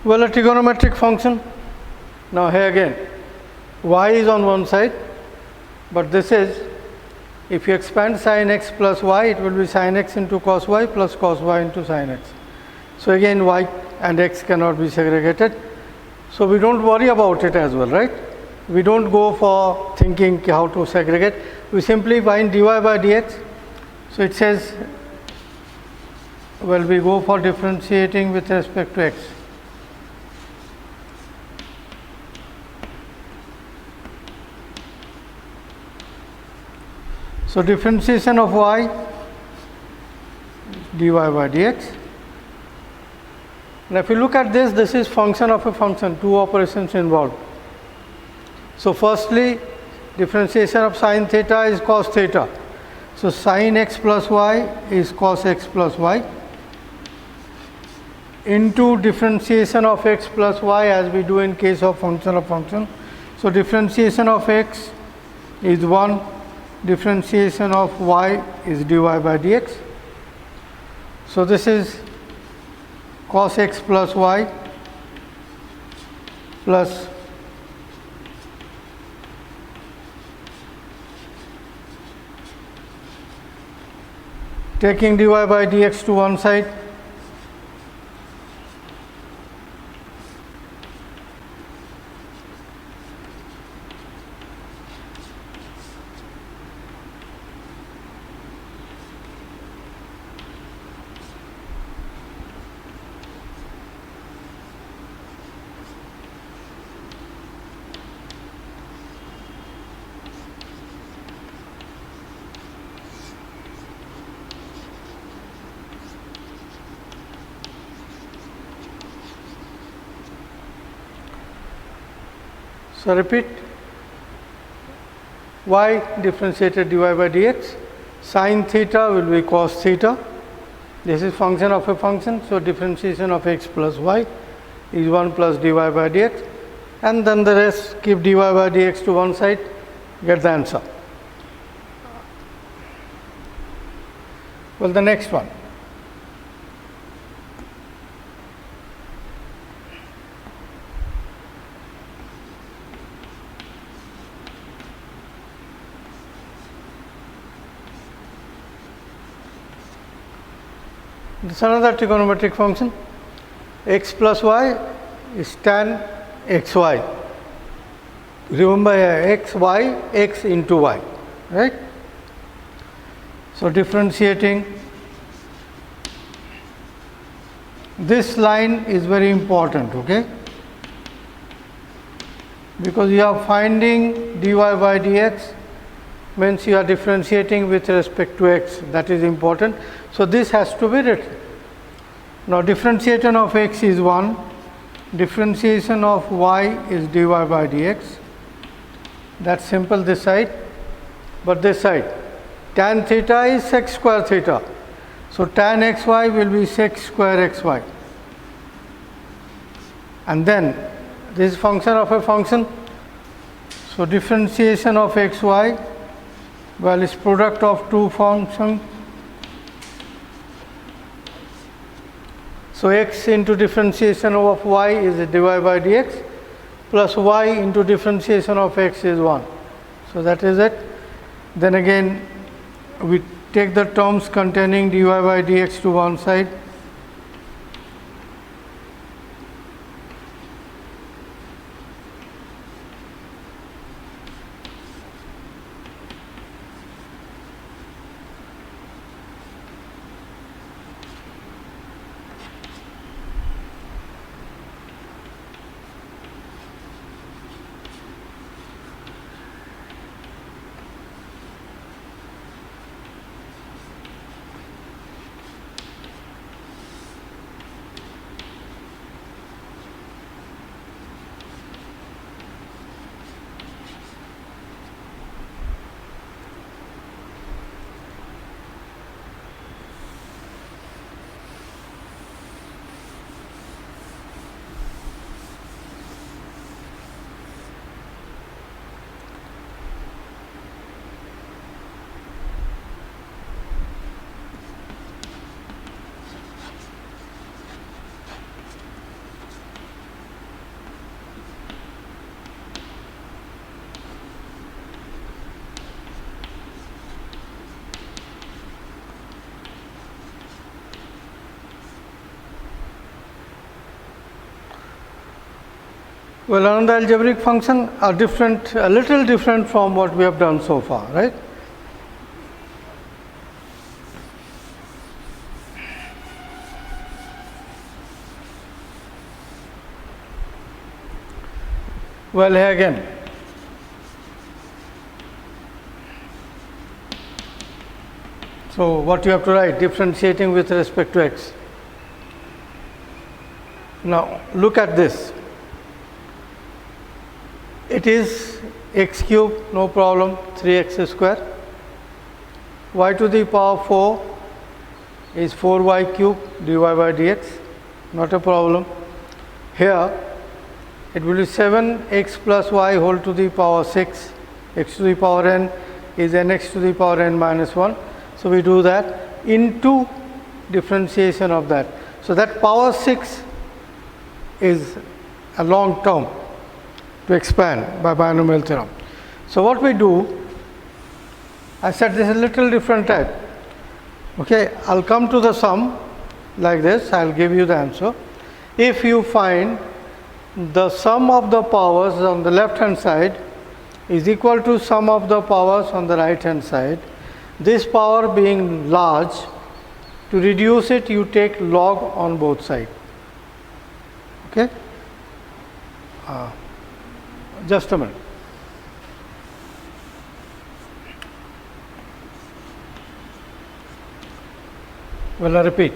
Well, a trigonometric function. Now here again, y is on one side, but this is, if you expand sin x plus y, it will be sin x into cos y plus cos y into sin x. So again, y and x cannot be segregated. So we don't worry about it as well, right? We don't go for thinking how to segregate. We simply find dy by dx. So it says, well, we go for differentiating with respect to x. So differentiation of y, dy by dx. Now if you look at this, this is function of a function, two operations involved. So firstly, differentiation of sin theta is cos theta. So sin x plus y is cos x plus y into differentiation of x plus y, as we do in case of function of function. So differentiation of x is 1, differentiation of y is dy by dx. So this is cos x plus y plus taking dy by dx to one side, so repeat, y differentiated dy by dx, sin theta will be cos theta, this is function of a function, so differentiation of x plus y is 1 plus dy by dx, and then the rest keep dy by dx to one side, get the answer. Well, the next one. This is another trigonometric function. X plus y is tan xy. Remember here, xy, x into y, right? So differentiating, this line is very important, okay? Because you are finding dy by dx, means you are differentiating with respect to x, that is important. So this has to be written. Now differentiation of x is 1, differentiation of y is dy by dx. That's simple this side, but this side, tan theta is sec square theta. So tan xy will be sec square xy. And then this is function of a function. So differentiation of xy, well, is product of two functions. So x into differentiation of y is dy by dx, plus y into differentiation of x is 1. So that is it. Then again we take the terms containing dy by dx to one side. Well, another algebraic function are different, a little different from what we have done so far, right? Well, here again, so what you have to write, differentiating with respect to x. Now look at this. It is x cube, no problem, 3x square. Y to the power 4 is 4y cube dy by dx, not a problem. Here it will be 7x plus y whole to the power 6, x to the power n is nx to the power n minus 1. So we do that into differentiation of that. So that power 6 is a long term to expand by binomial theorem. So what we do, I said this is a little different type. Okay, I'll come to the sum like this, I'll give you the answer. If you find the sum of the powers on the left hand side is equal to sum of the powers on the right hand side, this power being large, to reduce it you take log on both sides. Okay, just a minute. Well, I repeat,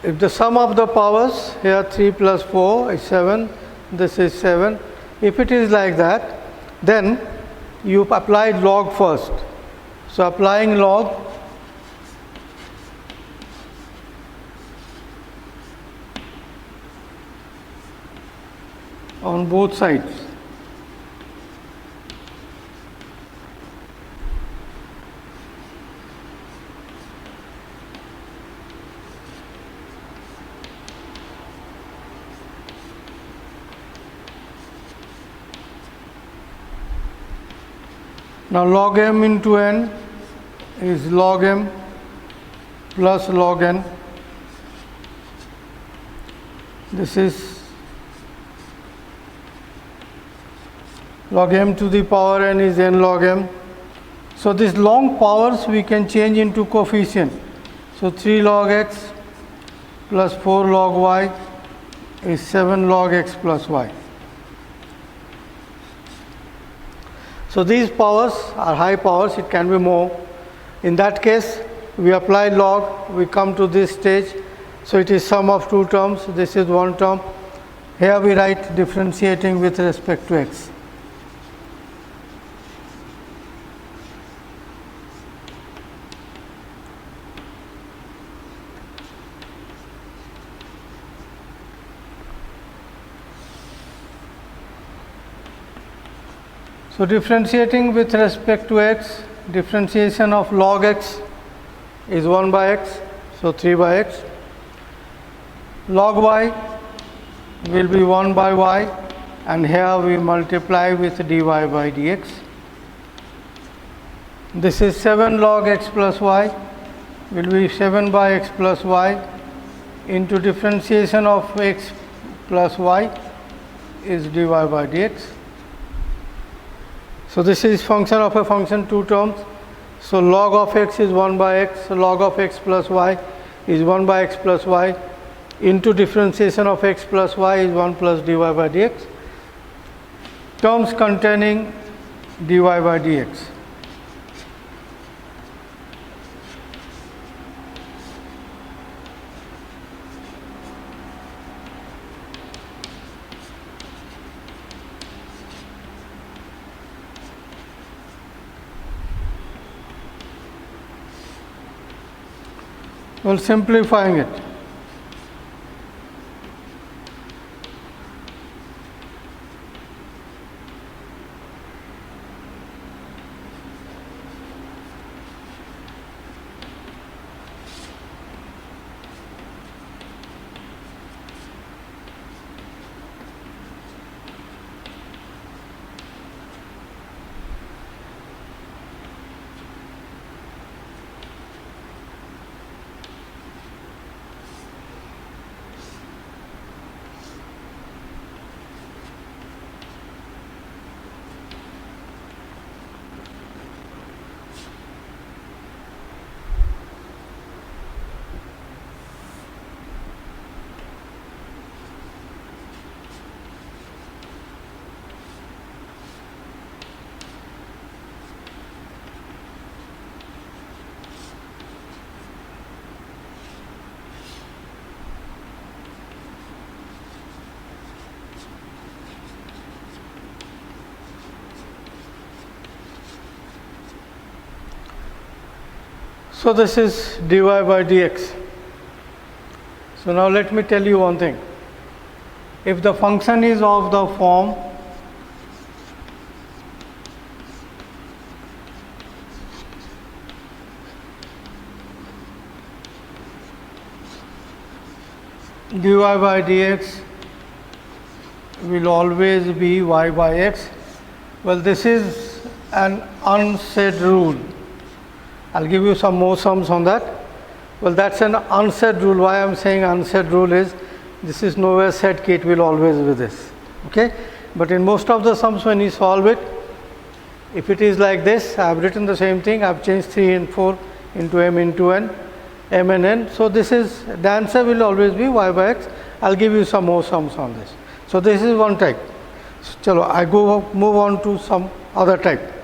if the sum of the powers here 3 plus 4 is 7, this is 7, if it is like that, then you apply log first. So applying log, on both sides. Now log m into n is log m plus log n. This is log m to the power n is n log m. So these long powers we can change into coefficient. So 3 log x plus 4 log y is 7 log x plus y. So these powers are high powers, it can be more. In that case, we apply log, we come to this stage. So it is sum of two terms, this is one term. Here we write differentiating with respect to x. So differentiating with respect to x, differentiation of log x is 1 by x, so 3 by x. Log y will be 1 by y, and here we multiply with dy by dx. This is 7 log x plus y, will be 7 by x plus y into differentiation of x plus y is dy by dx. So this is function of a function, two terms. So log of x is 1 by x, so log of x plus y is 1 by x plus y into differentiation of x plus y is 1 plus dy by dx. Terms containing dy by dx. Well, simplifying it. So this is dy by dx. So now let me tell you one thing. If the function is of the form dy by dx will always be y by x, well, this is an unsaid rule. I'll give you some more sums on that. Well, that's an unsaid rule. Why I'm saying unsaid rule is this is nowhere said it will always be this. Okay, but in most of the sums when you solve it, if it is like this, I have written the same thing. I have changed 3 and 4 into m into n, m and n. So this is, the answer will always be y by x. I'll give you some more sums on this. So this is one type. So chalo, I move on to some other type.